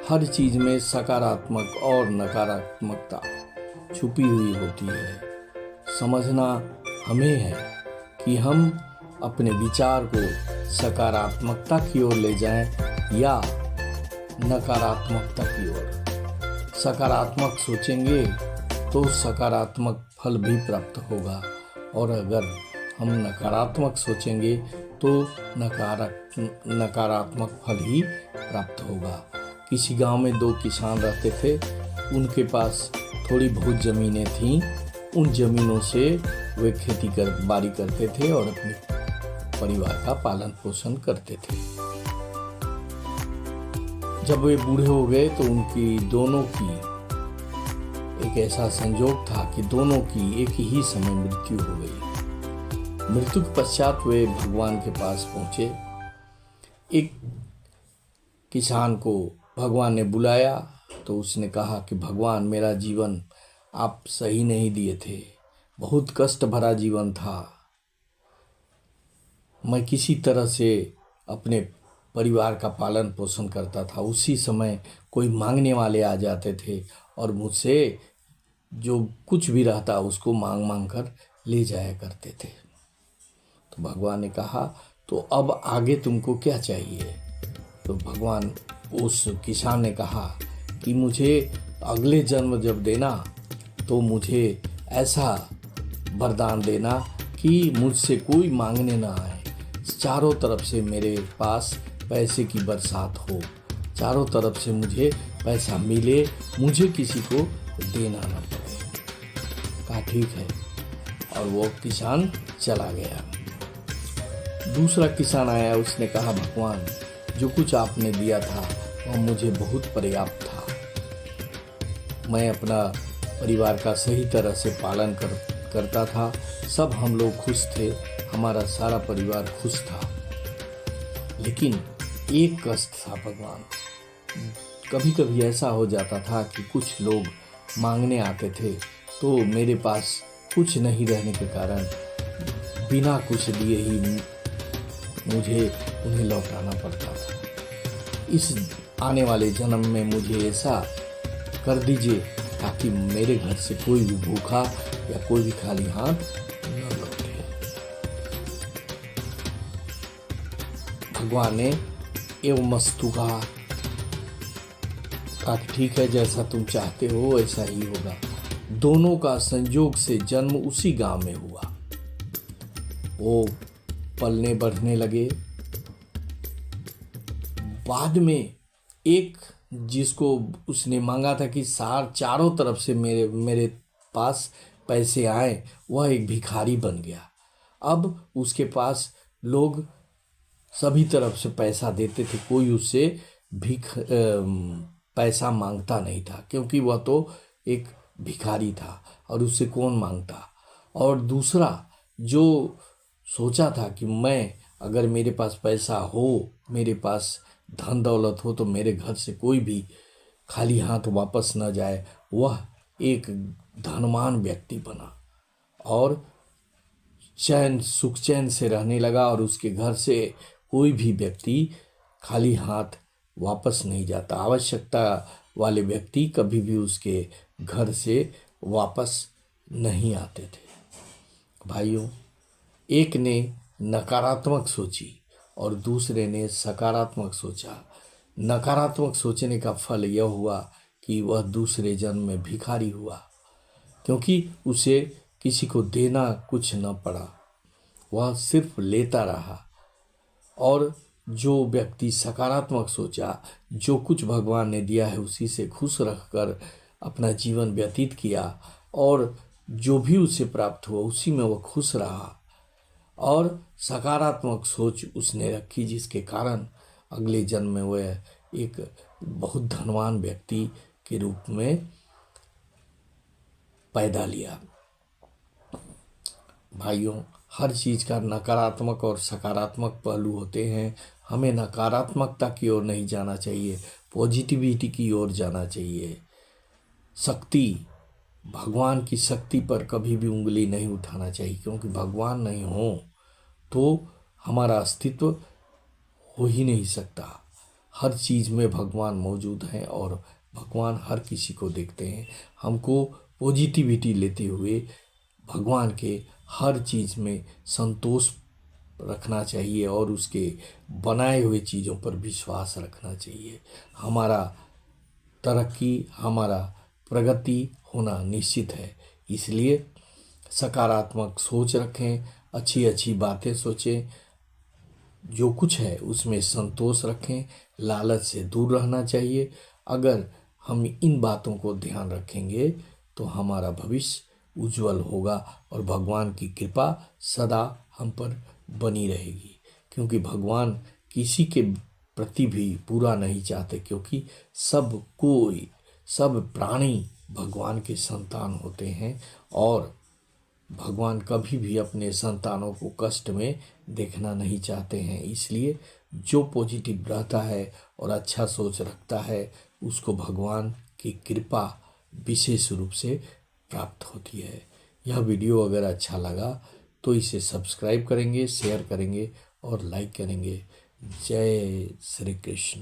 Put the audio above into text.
हर चीज में सकारात्मक और नकारात्मकता छुपी हुई होती है। समझना हमें है कि हम अपने विचार को सकारात्मकता की ओर ले जाएं या नकारात्मकता की ओर। सकारात्मक सोचेंगे तो सकारात्मक फल भी प्राप्त होगा, और अगर हम नकारात्मक सोचेंगे तो नकारात्मक फल ही प्राप्त होगा। किसी गांव में 2 किसान रहते थे। उनके पास थोड़ी बहुत ज़मीनें थीं। उन ज़मीनों से वे बाड़ी करते थे और अपने परिवार का पालन पोषण करते थे। जब वे बूढ़े हो गए तो उनकी दोनों की एक ऐसा संयोग था कि दोनों की एक ही समय मृत्यु हो गई। मृत्यु के पश्चात वे भगवान के पास पहुंचे। एक किसान को भगवान ने बुलाया तो उसने कहा कि भगवान, मेरा जीवन आप सही नहीं दिए थे, बहुत कष्ट भरा जीवन था। मैं किसी तरह से अपने परिवार का पालन पोषण करता था। उसी समय कोई मांगने वाले आ जाते थे और मुझसे जो कुछ भी रहता उसको मांग मांग कर ले जाया करते थे। तो भगवान ने कहा, तो अब आगे तुमको क्या चाहिए? तो भगवान उस किसान ने कहा कि मुझे अगले जन्म जब देना तो मुझे ऐसा वरदान देना कि मुझसे कोई मांगने ना आए, चारों तरफ से मेरे पास पैसे की बरसात हो, चारों तरफ से मुझे पैसा मिले, मुझे किसी को देना ना पड़े। कहा ठीक है, और वो किसान चला गया। दूसरा किसान आया, उसने कहा भगवान, जो कुछ आपने दिया था वह मुझे बहुत पर्याप्त था। मैं अपना परिवार का सही तरह से पालन करता था। सब हम लोग खुश थे, हमारा सारा परिवार खुश था। लेकिन एक कष्ट था भगवान, कभी कभी ऐसा हो जाता था कि कुछ लोग मांगने आते थे तो मेरे पास कुछ नहीं रहने के कारण बिना कुछ दिए ही मुझे उन्हें लौटाना पड़ता था। इस आने वाले जन्म में मुझे ऐसा कर दीजिए ताकि मेरे घर से कोई भी भूखा या कोई भी खाली हाथ न लौटे। भगवान ने एवं मस्तु कहा कि ठीक है, जैसा तुम चाहते हो वैसा ही होगा। दोनों का संयोग से जन्म उसी गांव में हुआ। वो पलने बढ़ने लगे। बाद में एक जिसको उसने मांगा था कि चारों तरफ से मेरे पास पैसे आए, वह एक भिखारी बन गया। अब उसके पास लोग सभी तरफ से पैसा देते थे, कोई उससे पैसा मांगता नहीं था, क्योंकि वह तो एक भिखारी था और उससे कौन मांगता। और दूसरा जो सोचा था कि मैं अगर मेरे पास पैसा हो, मेरे पास धन दौलत हो, तो मेरे घर से कोई भी खाली हाथ वापस न जाए, वह एक धनवान व्यक्ति बना और सुख चैन से रहने लगा, और उसके घर से कोई भी व्यक्ति खाली हाथ वापस नहीं जाता। आवश्यकता वाले व्यक्ति कभी भी उसके घर से वापस नहीं आते थे। भाइयों, एक ने नकारात्मक सोची और दूसरे ने सकारात्मक सोचा। नकारात्मक सोचने का फल यह हुआ कि वह दूसरे जन्म में भिखारी हुआ, क्योंकि उसे किसी को देना कुछ न पड़ा, वह सिर्फ लेता रहा। और जो व्यक्ति सकारात्मक सोचा, जो कुछ भगवान ने दिया है उसी से खुश रखकर अपना जीवन व्यतीत किया, और जो भी उसे प्राप्त हुआ उसी में वह खुश रहा, और सकारात्मक सोच उसने रखी, जिसके कारण अगले जन्म में वह एक बहुत धनवान व्यक्ति के रूप में पैदा लिया। भाइयों, हर चीज़ का नकारात्मक और सकारात्मक पहलू होते हैं। हमें नकारात्मकता की ओर नहीं जाना चाहिए, पॉजिटिविटी की ओर जाना चाहिए। शक्ति, भगवान की शक्ति पर कभी भी उंगली नहीं उठाना चाहिए, क्योंकि भगवान नहीं हो तो हमारा अस्तित्व हो ही नहीं सकता। हर चीज़ में भगवान मौजूद हैं और भगवान हर किसी को देखते हैं। हमको पॉजिटिविटी लेते हुए भगवान के हर चीज़ में संतोष रखना चाहिए और उसके बनाए हुए चीज़ों पर विश्वास रखना चाहिए। हमारा तरक्की, हमारा प्रगति होना निश्चित है। इसलिए सकारात्मक सोच रखें, अच्छी अच्छी बातें सोचें, जो कुछ है उसमें संतोष रखें, लालच से दूर रहना चाहिए। अगर हम इन बातों को ध्यान रखेंगे तो हमारा भविष्य उज्जवल होगा और भगवान की कृपा सदा हम पर बनी रहेगी, क्योंकि भगवान किसी के प्रति भी बुरा नहीं चाहते, क्योंकि सब प्राणी भगवान के संतान होते हैं और भगवान कभी भी अपने संतानों को कष्ट में देखना नहीं चाहते हैं। इसलिए जो पॉजिटिव रहता है और अच्छा सोच रखता है उसको भगवान की कृपा विशेष रूप से प्राप्त होती है। यह वीडियो अगर अच्छा लगा तो इसे सब्सक्राइब करेंगे, शेयर करेंगे और लाइक करेंगे। जय श्री कृष्ण।